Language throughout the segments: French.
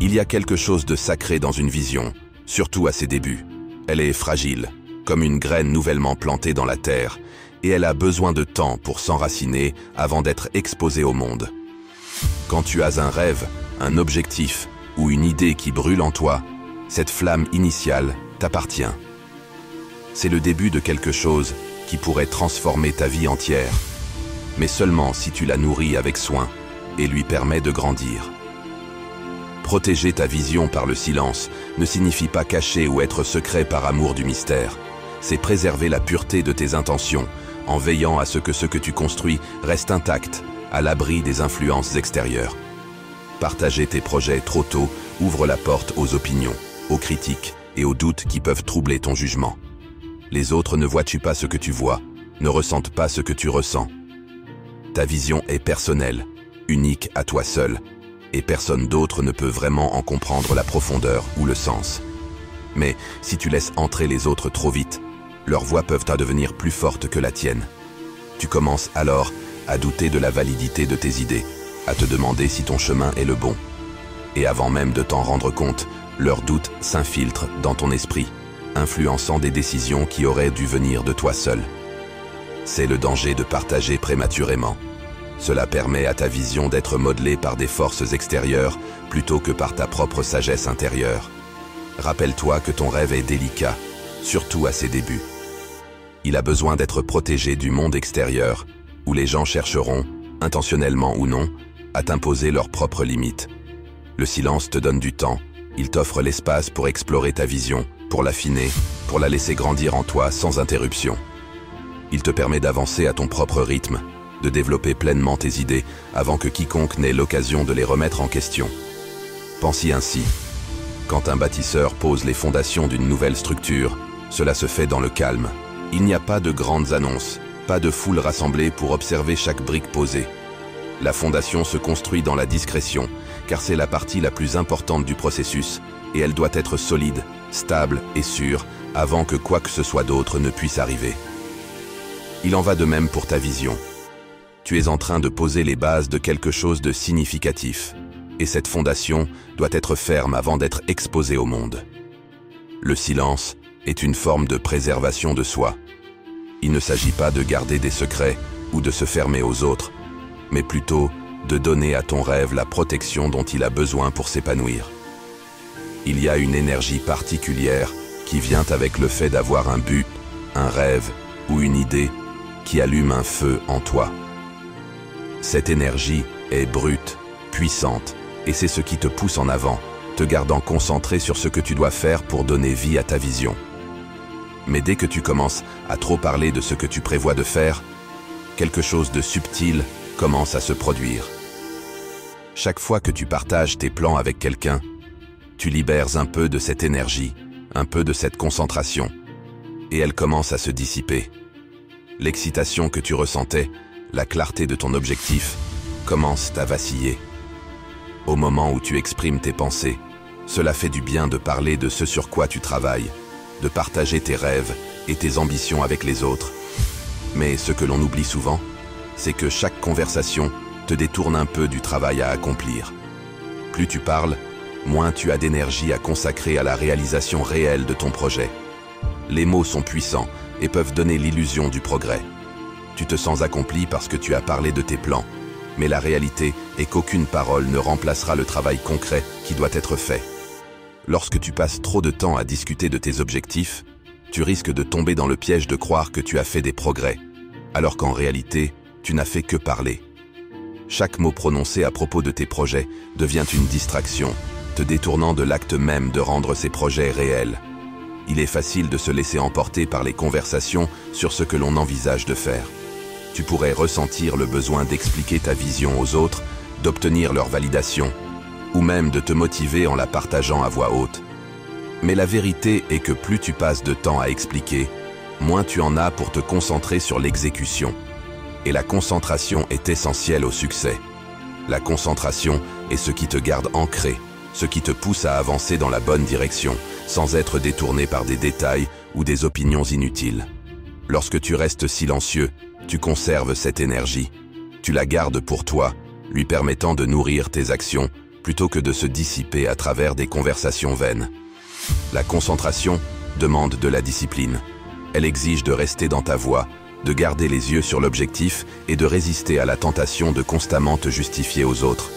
Il y a quelque chose de sacré dans une vision, surtout à ses débuts. Elle est fragile, comme une graine nouvellement plantée dans la terre, et elle a besoin de temps pour s'enraciner avant d'être exposée au monde. Quand tu as un rêve, un objectif ou une idée qui brûle en toi, cette flamme initiale t'appartient. C'est le début de quelque chose qui pourrait transformer ta vie entière, mais seulement si tu la nourris avec soin et lui permets de grandir. Protéger ta vision par le silence ne signifie pas cacher ou être secret par amour du mystère. C'est préserver la pureté de tes intentions, en veillant à ce que tu construis reste intact, à l'abri des influences extérieures. Partager tes projets trop tôt ouvre la porte aux opinions, aux critiques et aux doutes qui peuvent troubler ton jugement. Les autres ne voient-tu pas ce que tu vois, ne ressentent pas ce que tu ressens. Ta vision est personnelle, unique à toi seul, et personne d'autre ne peut vraiment en comprendre la profondeur ou le sens. Mais si tu laisses entrer les autres trop vite, leurs voix peuvent devenir plus fortes que la tienne. Tu commences alors à douter de la validité de tes idées, à te demander si ton chemin est le bon. Et avant même de t'en rendre compte, leurs doutes s'infiltrent dans ton esprit, influençant des décisions qui auraient dû venir de toi seul. C'est le danger de partager prématurément. Cela permet à ta vision d'être modelée par des forces extérieures plutôt que par ta propre sagesse intérieure. Rappelle-toi que ton rêve est délicat, surtout à ses débuts. Il a besoin d'être protégé du monde extérieur, où les gens chercheront, intentionnellement ou non, à t'imposer leurs propres limites. Le silence te donne du temps, il t'offre l'espace pour explorer ta vision, pour l'affiner, pour la laisser grandir en toi sans interruption. Il te permet d'avancer à ton propre rythme, de développer pleinement tes idées avant que quiconque n'ait l'occasion de les remettre en question. Pense-y ainsi. Quand un bâtisseur pose les fondations d'une nouvelle structure, cela se fait dans le calme. Il n'y a pas de grandes annonces, pas de foule rassemblée pour observer chaque brique posée. La fondation se construit dans la discrétion, car c'est la partie la plus importante du processus, et elle doit être solide, stable et sûre, avant que quoi que ce soit d'autre ne puisse arriver. Il en va de même pour ta vision. Tu es en train de poser les bases de quelque chose de significatif, et cette fondation doit être ferme avant d'être exposée au monde. Le silence est une forme de préservation de soi. Il ne s'agit pas de garder des secrets ou de se fermer aux autres, mais plutôt de donner à ton rêve la protection dont il a besoin pour s'épanouir. Il y a une énergie particulière qui vient avec le fait d'avoir un but, un rêve ou une idée qui allume un feu en toi. Cette énergie est brute, puissante, et c'est ce qui te pousse en avant, te gardant concentré sur ce que tu dois faire pour donner vie à ta vision. Mais dès que tu commences à trop parler de ce que tu prévois de faire, quelque chose de subtil commence à se produire. Chaque fois que tu partages tes plans avec quelqu'un, tu libères un peu de cette énergie, un peu de cette concentration, et elle commence à se dissiper. L'excitation que tu ressentais, la clarté de ton objectif, commence à vaciller. Au moment où tu exprimes tes pensées, cela fait du bien de parler de ce sur quoi tu travailles, de partager tes rêves et tes ambitions avec les autres. Mais ce que l'on oublie souvent, c'est que chaque conversation te détourne un peu du travail à accomplir. Plus tu parles, moins tu as d'énergie à consacrer à la réalisation réelle de ton projet. Les mots sont puissants et peuvent donner l'illusion du progrès. Tu te sens accompli parce que tu as parlé de tes plans, mais la réalité est qu'aucune parole ne remplacera le travail concret qui doit être fait. Lorsque tu passes trop de temps à discuter de tes objectifs, tu risques de tomber dans le piège de croire que tu as fait des progrès, alors qu'en réalité, tu n'as fait que parler. Chaque mot prononcé à propos de tes projets devient une distraction, te détournant de l'acte même de rendre ces projets réels. Il est facile de se laisser emporter par les conversations sur ce que l'on envisage de faire. Tu pourrais ressentir le besoin d'expliquer ta vision aux autres, d'obtenir leur validation, ou même de te motiver en la partageant à voix haute. Mais la vérité est que plus tu passes de temps à expliquer, moins tu en as pour te concentrer sur l'exécution. Et la concentration est essentielle au succès. La concentration est ce qui te garde ancré, ce qui te pousse à avancer dans la bonne direction, sans être détourné par des détails ou des opinions inutiles. Lorsque tu restes silencieux, tu conserves cette énergie. Tu la gardes pour toi, lui permettant de nourrir tes actions plutôt que de se dissiper à travers des conversations vaines. La concentration demande de la discipline. Elle exige de rester dans ta voie, de garder les yeux sur l'objectif et de résister à la tentation de constamment te justifier aux autres.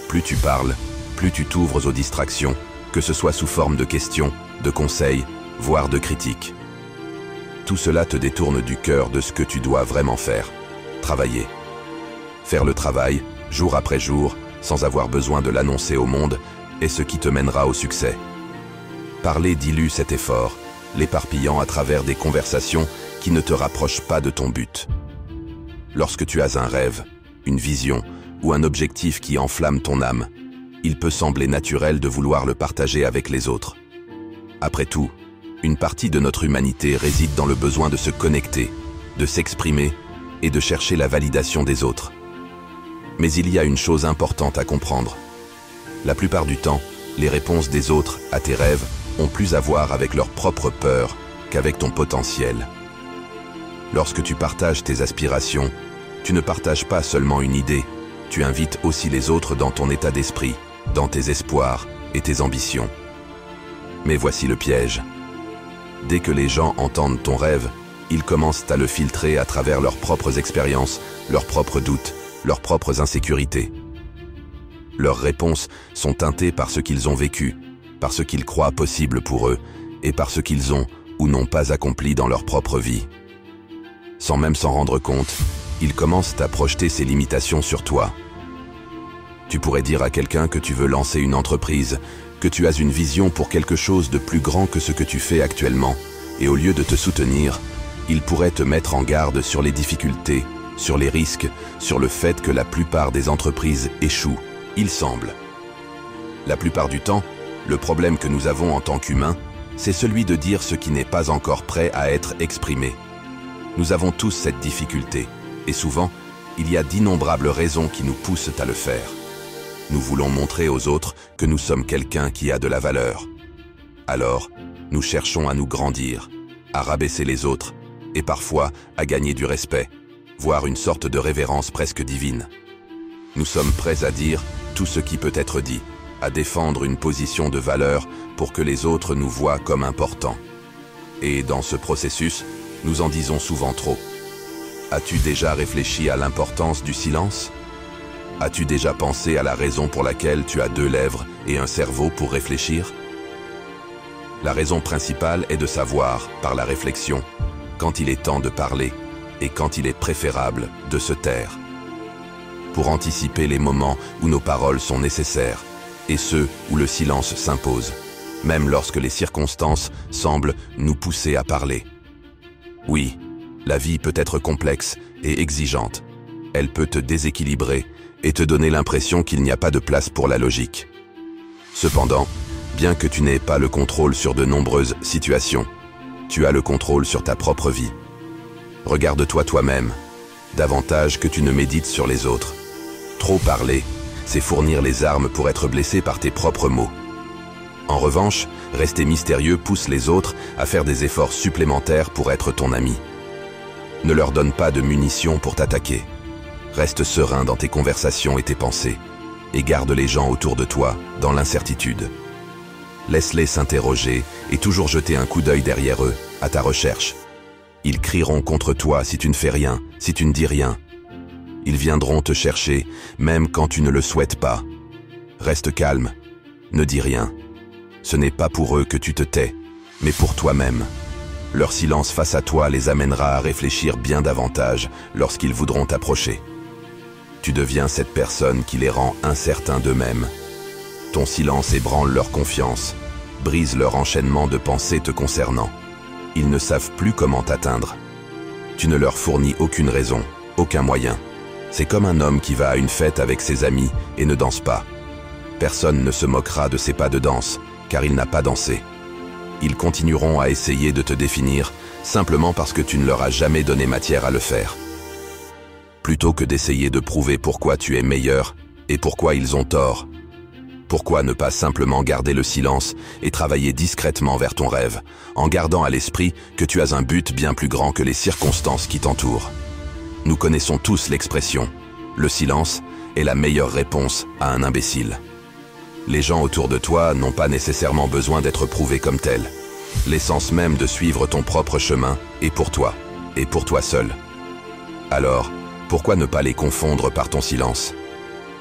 Plus tu parles, plus tu t'ouvres aux distractions, que ce soit sous forme de questions, de conseils, voire de critiques. Tout cela te détourne du cœur de ce que tu dois vraiment faire, travailler. Faire le travail, jour après jour, sans avoir besoin de l'annoncer au monde, est ce qui te mènera au succès. Parler dilue cet effort, l'éparpillant à travers des conversations qui ne te rapprochent pas de ton but. Lorsque tu as un rêve, une vision ou un objectif qui enflamme ton âme, il peut sembler naturel de vouloir le partager avec les autres. Après tout, une partie de notre humanité réside dans le besoin de se connecter, de s'exprimer et de chercher la validation des autres. Mais il y a une chose importante à comprendre. La plupart du temps, les réponses des autres à tes rêves ont plus à voir avec leur propre peur qu'avec ton potentiel. Lorsque tu partages tes aspirations, tu ne partages pas seulement une idée, tu invites aussi les autres dans ton état d'esprit, dans tes espoirs et tes ambitions. Mais voici le piège. Dès que les gens entendent ton rêve, ils commencent à le filtrer à travers leurs propres expériences, leurs propres doutes, leurs propres insécurités. Leurs réponses sont teintées par ce qu'ils ont vécu, par ce qu'ils croient possible pour eux, et par ce qu'ils ont ou n'ont pas accompli dans leur propre vie. Sans même s'en rendre compte, ils commencent à projeter ces limitations sur toi. Tu pourrais dire à quelqu'un que tu veux lancer une entreprise, que tu as une vision pour quelque chose de plus grand que ce que tu fais actuellement, et au lieu de te soutenir, il pourrait te mettre en garde sur les difficultés, sur les risques, sur le fait que la plupart des entreprises échouent, il semble. La plupart du temps, le problème que nous avons en tant qu'humains, c'est celui de dire ce qui n'est pas encore prêt à être exprimé. Nous avons tous cette difficulté, et souvent, il y a d'innombrables raisons qui nous poussent à le faire. Nous voulons montrer aux autres que nous sommes quelqu'un qui a de la valeur. Alors, nous cherchons à nous grandir, à rabaisser les autres, et parfois à gagner du respect, voire une sorte de révérence presque divine. Nous sommes prêts à dire tout ce qui peut être dit, à défendre une position de valeur pour que les autres nous voient comme importants. Et dans ce processus, nous en disons souvent trop. As-tu déjà réfléchi à l'importance du silence ? As-tu déjà pensé à la raison pour laquelle tu as 2 lèvres et un cerveau pour réfléchir ? La raison principale est de savoir, par la réflexion, quand il est temps de parler et quand il est préférable de se taire. Pour anticiper les moments où nos paroles sont nécessaires et ceux où le silence s'impose, même lorsque les circonstances semblent nous pousser à parler. Oui, la vie peut être complexe et exigeante. Elle peut te déséquilibrer et te donner l'impression qu'il n'y a pas de place pour la logique. Cependant, bien que tu n'aies pas le contrôle sur de nombreuses situations, tu as le contrôle sur ta propre vie. Regarde-toi toi-même, davantage que tu ne médites sur les autres. Trop parler, c'est fournir les armes pour être blessé par tes propres mots. En revanche, rester mystérieux pousse les autres à faire des efforts supplémentaires pour être ton ami. Ne leur donne pas de munitions pour t'attaquer. Reste serein dans tes conversations et tes pensées, et garde les gens autour de toi dans l'incertitude. Laisse-les s'interroger et toujours jeter un coup d'œil derrière eux, à ta recherche. Ils crieront contre toi si tu ne fais rien, si tu ne dis rien. Ils viendront te chercher, même quand tu ne le souhaites pas. Reste calme, ne dis rien. Ce n'est pas pour eux que tu te tais, mais pour toi-même. Leur silence face à toi les amènera à réfléchir bien davantage lorsqu'ils voudront t'approcher. Tu deviens cette personne qui les rend incertains d'eux-mêmes. Ton silence ébranle leur confiance, brise leur enchaînement de pensées te concernant. Ils ne savent plus comment t'atteindre. Tu ne leur fournis aucune raison, aucun moyen. C'est comme un homme qui va à une fête avec ses amis et ne danse pas. Personne ne se moquera de ses pas de danse, car il n'a pas dansé. Ils continueront à essayer de te définir, simplement parce que tu ne leur as jamais donné matière à le faire. Plutôt que d'essayer de prouver pourquoi tu es meilleur et pourquoi ils ont tort, pourquoi ne pas simplement garder le silence et travailler discrètement vers ton rêve, en gardant à l'esprit que tu as un but bien plus grand que les circonstances qui t'entourent. Nous connaissons tous l'expression « le silence est la meilleure réponse à un imbécile. Les gens autour de toi n'ont pas nécessairement besoin d'être prouvés comme tels. L'essence même de suivre ton propre chemin est pour toi, et pour toi seul. Alors, pourquoi ne pas les confondre par ton silence?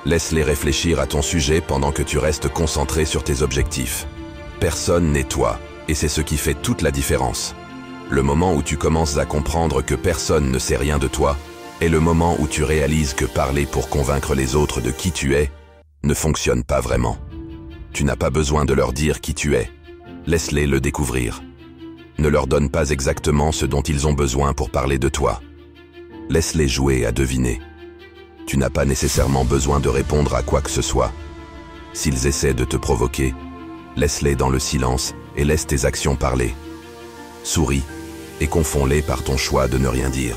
Laisse-les réfléchir à ton sujet pendant que tu restes concentré sur tes objectifs. Personne n'est toi, et c'est ce qui fait toute la différence. Le moment où tu commences à comprendre que personne ne sait rien de toi est le moment où tu réalises que parler pour convaincre les autres de qui tu es ne fonctionne pas vraiment. Tu n'as pas besoin de leur dire qui tu es. Laisse-les le découvrir. Ne leur donne pas exactement ce dont ils ont besoin pour parler de toi. Laisse-les jouer à deviner. Tu n'as pas nécessairement besoin de répondre à quoi que ce soit. S'ils essaient de te provoquer, laisse-les dans le silence et laisse tes actions parler. Souris et confonds-les par ton choix de ne rien dire.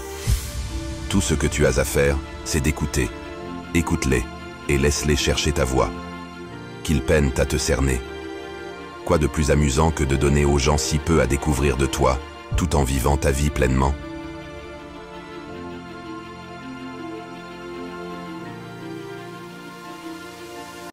Tout ce que tu as à faire, c'est d'écouter. Écoute-les et laisse-les chercher ta voix. Qu'ils peinent à te cerner. Quoi de plus amusant que de donner aux gens si peu à découvrir de toi, tout en vivant ta vie pleinement ?